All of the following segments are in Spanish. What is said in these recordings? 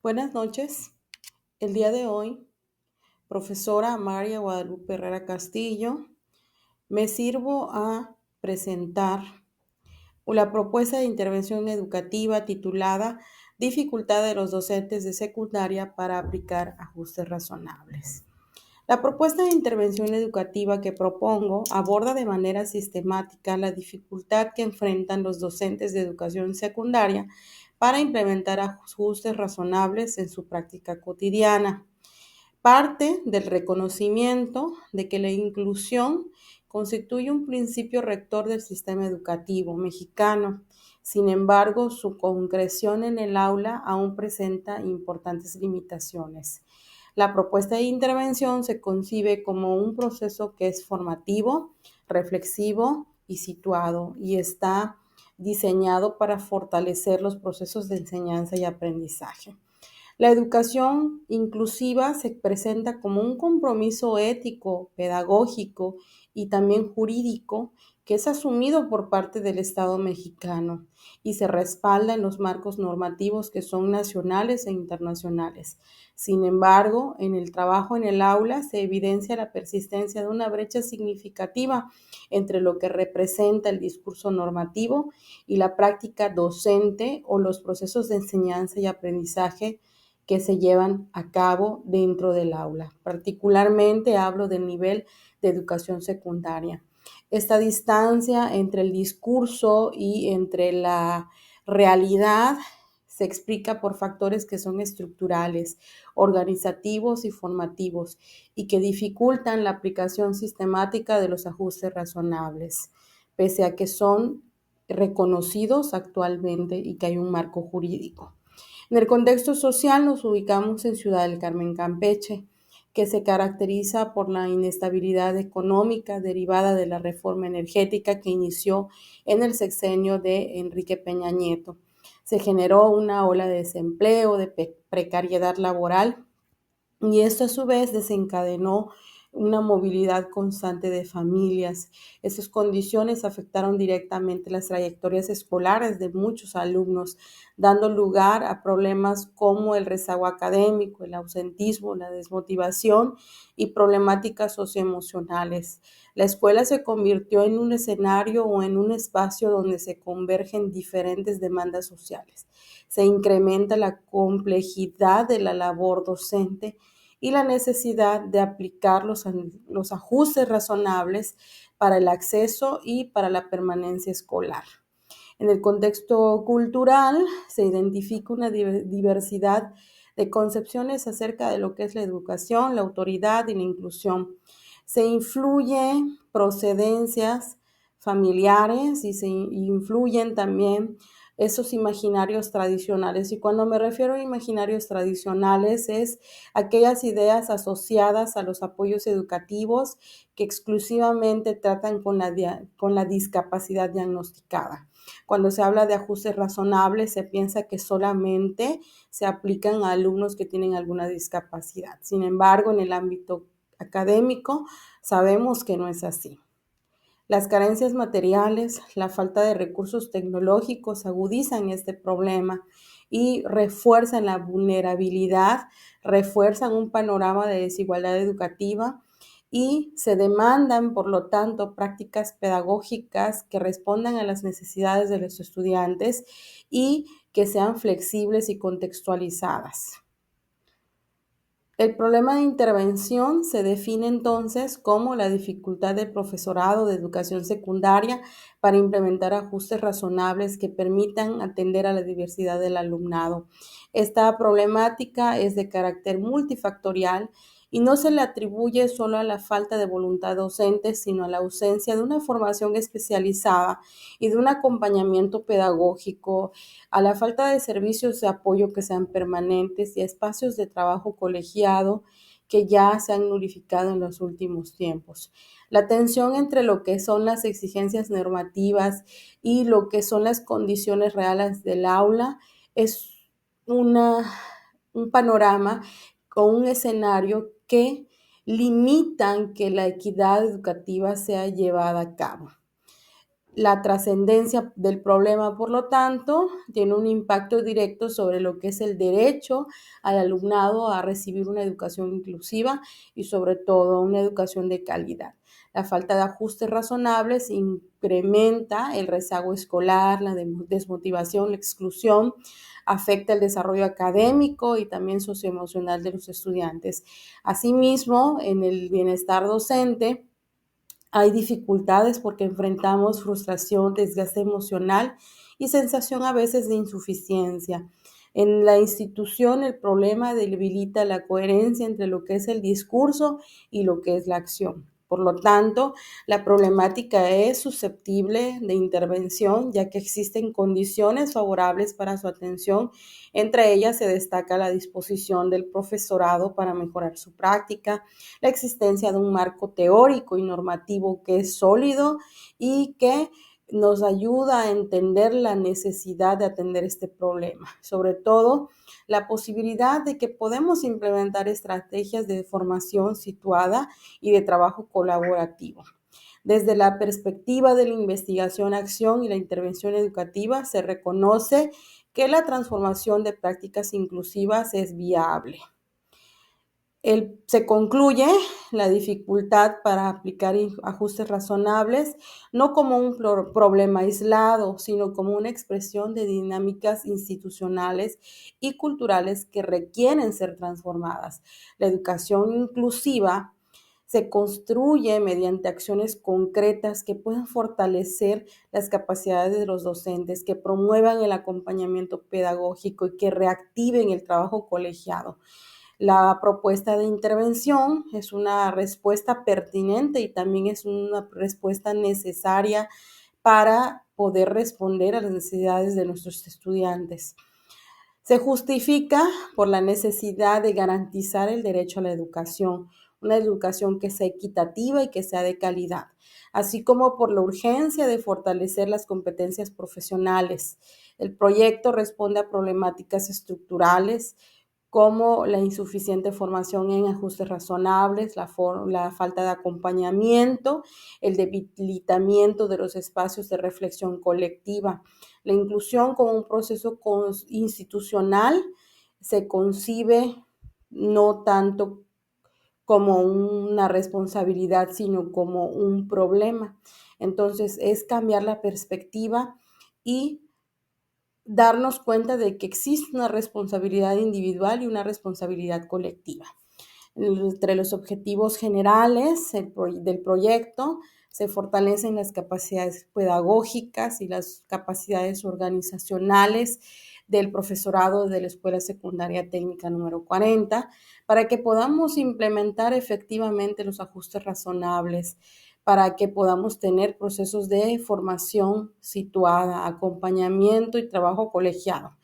Buenas noches. El día de hoy, profesora María Guadalupe Herrera Castillo, me sirvo a presentar la propuesta de intervención educativa titulada Dificultad de los docentes de secundaria para aplicar ajustes razonables. La propuesta de intervención educativa que propongo aborda de manera sistemática la dificultad que enfrentan los docentes de educación secundaria para implementar ajustes razonables en su práctica cotidiana. Parte del reconocimiento de que la inclusión constituye un principio rector del sistema educativo mexicano. Sin embargo, su concreción en el aula aún presenta importantes limitaciones. La propuesta de intervención se concibe como un proceso que es formativo, reflexivo y situado, y está diseñado para fortalecer los procesos de enseñanza y aprendizaje. La educación inclusiva se presenta como un compromiso ético, pedagógico y también jurídico que es asumido por parte del Estado mexicano y se respalda en los marcos normativos que son nacionales e internacionales. Sin embargo, en el trabajo en el aula se evidencia la persistencia de una brecha significativa entre lo que representa el discurso normativo y la práctica docente o los procesos de enseñanza y aprendizaje que se llevan a cabo dentro del aula. Particularmente hablo del nivel de educación secundaria. Esta distancia entre el discurso y entre la realidad se explica por factores que son estructurales, organizativos y formativos y que dificultan la aplicación sistemática de los ajustes razonables, pese a que son reconocidos actualmente y que hay un marco jurídico. En el contexto social nos ubicamos en Ciudad del Carmen, Campeche, que se caracteriza por la inestabilidad económica derivada de la reforma energética que inició en el sexenio de Enrique Peña Nieto. Se generó una ola de desempleo, de precariedad laboral y esto a su vez desencadenó una movilidad constante de familias. Esas condiciones afectaron directamente las trayectorias escolares de muchos alumnos, dando lugar a problemas como el rezago académico, el ausentismo, la desmotivación y problemáticas socioemocionales. La escuela se convirtió en un escenario o en un espacio donde se convergen diferentes demandas sociales. Se incrementa la complejidad de la labor docente y la necesidad de aplicar los ajustes razonables para el acceso y para la permanencia escolar. En el contexto cultural se identifica una diversidad de concepciones acerca de lo que es la educación, la autoridad y la inclusión. Se influye procedencias familiares y se influyen también esos imaginarios tradicionales. Y cuando me refiero a imaginarios tradicionales es aquellas ideas asociadas a los apoyos educativos que exclusivamente tratan con la discapacidad diagnosticada. Cuando se habla de ajustes razonables, se piensa que solamente se aplican a alumnos que tienen alguna discapacidad. Sin embargo, en el ámbito académico, sabemos que no es así. Las carencias materiales, la falta de recursos tecnológicos agudizan este problema y refuerzan la vulnerabilidad, refuerzan un panorama de desigualdad educativa y se demandan, por lo tanto, prácticas pedagógicas que respondan a las necesidades de los estudiantes y que sean flexibles y contextualizadas. El problema de intervención se define entonces como la dificultad del profesorado de educación secundaria para implementar ajustes razonables que permitan atender a la diversidad del alumnado. Esta problemática es de carácter multifactorial y no se le atribuye solo a la falta de voluntad docente, sino a la ausencia de una formación especializada y de un acompañamiento pedagógico, a la falta de servicios de apoyo que sean permanentes y a espacios de trabajo colegiado que ya se han nulificado en los últimos tiempos. La tensión entre lo que son las exigencias normativas y lo que son las condiciones reales del aula es un panorama con un escenario que limitan que la equidad educativa sea llevada a cabo. La trascendencia del problema, por lo tanto, tiene un impacto directo sobre lo que es el derecho al alumnado a recibir una educación inclusiva y sobre todo una educación de calidad. La falta de ajustes razonables incrementa el rezago escolar, la desmotivación, la exclusión, afecta el desarrollo académico y también socioemocional de los estudiantes. Asimismo, en el bienestar docente, hay dificultades porque enfrentamos frustración, desgaste emocional y sensación a veces de insuficiencia. En la institución el problema debilita la coherencia entre lo que es el discurso y lo que es la acción. Por lo tanto, la problemática es susceptible de intervención, ya que existen condiciones favorables para su atención. Entre ellas se destaca la disposición del profesorado para mejorar su práctica, la existencia de un marco teórico y normativo que es sólido y que nos ayuda a entender la necesidad de atender este problema. Sobre todo, la posibilidad de que podemos implementar estrategias de formación situada y de trabajo colaborativo. Desde la perspectiva de la investigación, acción y la intervención educativa, se reconoce que la transformación de prácticas inclusivas es viable. Se concluye la dificultad para aplicar ajustes razonables, no como un problema aislado, sino como una expresión de dinámicas institucionales y culturales que requieren ser transformadas. La educación inclusiva se construye mediante acciones concretas que puedan fortalecer las capacidades de los docentes, que promuevan el acompañamiento pedagógico y que reactiven el trabajo colegiado. La propuesta de intervención es una respuesta pertinente y también es una respuesta necesaria para poder responder a las necesidades de nuestros estudiantes. Se justifica por la necesidad de garantizar el derecho a la educación, una educación que sea equitativa y que sea de calidad, así como por la urgencia de fortalecer las competencias profesionales. El proyecto responde a problemáticas estructurales como la insuficiente formación en ajustes razonables, la falta de acompañamiento, el debilitamiento de los espacios de reflexión colectiva. La inclusión como un proceso institucional se concibe no tanto como una responsabilidad, sino como un problema. Entonces, es cambiar la perspectiva y darnos cuenta de que existe una responsabilidad individual y una responsabilidad colectiva. Entre los objetivos generales del proyecto se fortalecen las capacidades pedagógicas y las capacidades organizacionales del profesorado de la Escuela Secundaria Técnica número 40 para que podamos implementar efectivamente los ajustes razonables, para que podamos tener procesos de formación situada, acompañamiento y trabajo colegiado.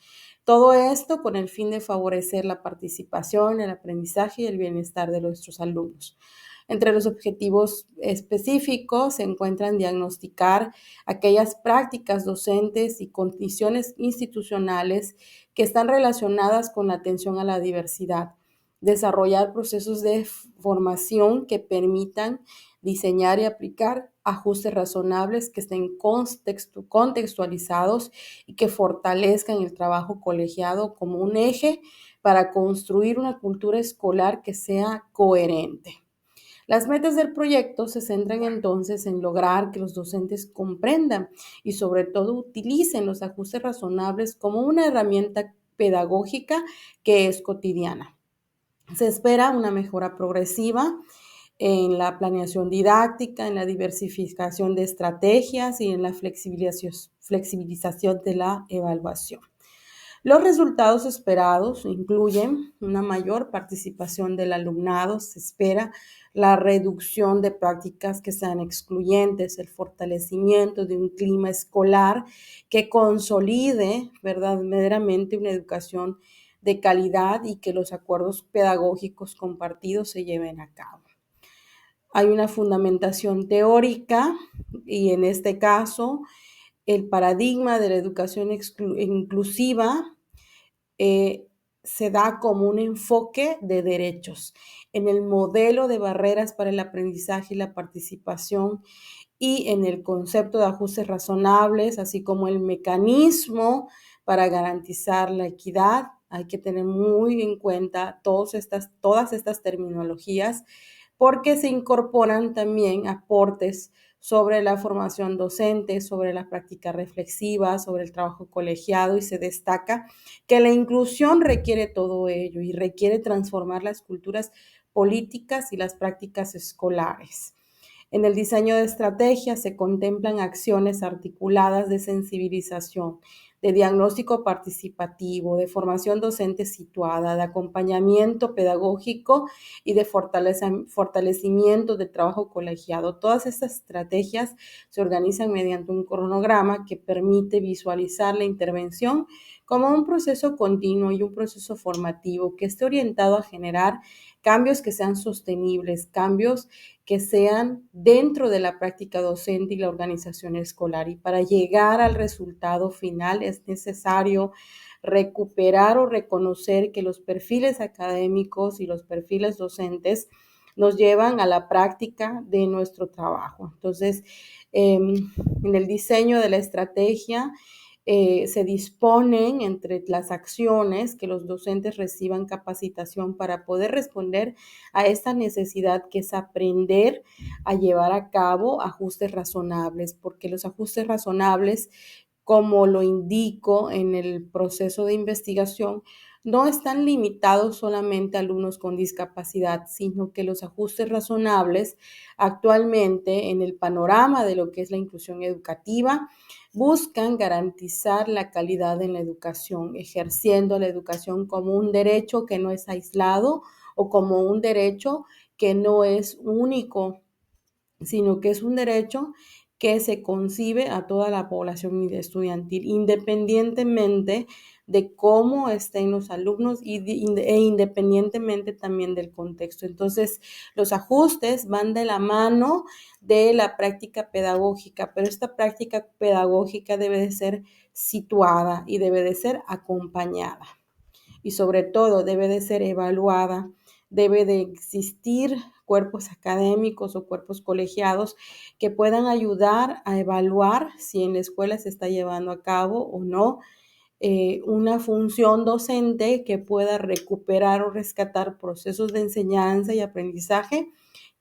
Todo esto con el fin de favorecer la participación, el aprendizaje y el bienestar de nuestros alumnos. Entre los objetivos específicos se encuentran diagnosticar aquellas prácticas docentes y condiciones institucionales que están relacionadas con la atención a la diversidad, desarrollar procesos de formación que permitan diseñar y aplicar ajustes razonables que estén contextualizados y que fortalezcan el trabajo colegiado como un eje para construir una cultura escolar que sea coherente. Las metas del proyecto se centran entonces en lograr que los docentes comprendan y sobre todo utilicen los ajustes razonables como una herramienta pedagógica que es cotidiana. Se espera una mejora progresiva en la planeación didáctica, en la diversificación de estrategias y en la flexibilización de la evaluación. Los resultados esperados incluyen una mayor participación del alumnado, se espera la reducción de prácticas que sean excluyentes, el fortalecimiento de un clima escolar que consolide verdaderamente una educación de calidad y que los acuerdos pedagógicos compartidos se lleven a cabo. Hay una fundamentación teórica y en este caso el paradigma de la educación inclusiva se da como un enfoque de derechos en el modelo de barreras para el aprendizaje y la participación y en el concepto de ajustes razonables, así como el mecanismo para garantizar la equidad. Hay que tener muy en cuenta todas estas terminologías porque se incorporan también aportes sobre la formación docente, sobre la práctica reflexiva, sobre el trabajo colegiado y se destaca que la inclusión requiere todo ello y requiere transformar las culturas políticas y las prácticas escolares. En el diseño de estrategias se contemplan acciones articuladas de sensibilización, de diagnóstico participativo, de formación docente situada, de acompañamiento pedagógico y de fortalecimiento del trabajo colegiado. Todas estas estrategias se organizan mediante un cronograma que permite visualizar la intervención como un proceso continuo y un proceso formativo que esté orientado a generar cambios que sean sostenibles, cambios que sean dentro de la práctica docente y la organización escolar. Y para llegar al resultado final es necesario recuperar o reconocer que los perfiles académicos y los perfiles docentes nos llevan a la práctica de nuestro trabajo. Entonces, en el diseño de la estrategia, se disponen entre las acciones que los docentes reciban capacitación para poder responder a esta necesidad que es aprender a llevar a cabo ajustes razonables, porque los ajustes razonables, como lo indico en el proceso de investigación, no están limitados solamente a alumnos con discapacidad, sino que los ajustes razonables actualmente en el panorama de lo que es la inclusión educativa buscan garantizar la calidad en la educación, ejerciendo la educación como un derecho que no es aislado o como un derecho que no es único, sino que es un derecho que se concibe a toda la población estudiantil, independientemente de cómo estén los alumnos e independientemente también del contexto. Entonces, los ajustes van de la mano de la práctica pedagógica, pero esta práctica pedagógica debe de ser situada y debe de ser acompañada y sobre todo debe de ser evaluada, debe de existir cuerpos académicos o cuerpos colegiados que puedan ayudar a evaluar si en la escuela se está llevando a cabo o no una función docente que pueda recuperar o rescatar procesos de enseñanza y aprendizaje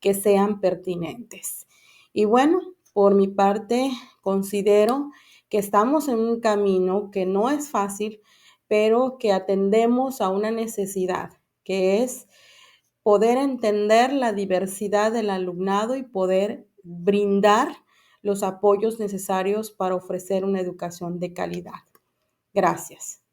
que sean pertinentes. Y bueno, por mi parte, considero que estamos en un camino que no es fácil, pero que atendemos a una necesidad, que es poder entender la diversidad del alumnado y poder brindar los apoyos necesarios para ofrecer una educación de calidad. Gracias.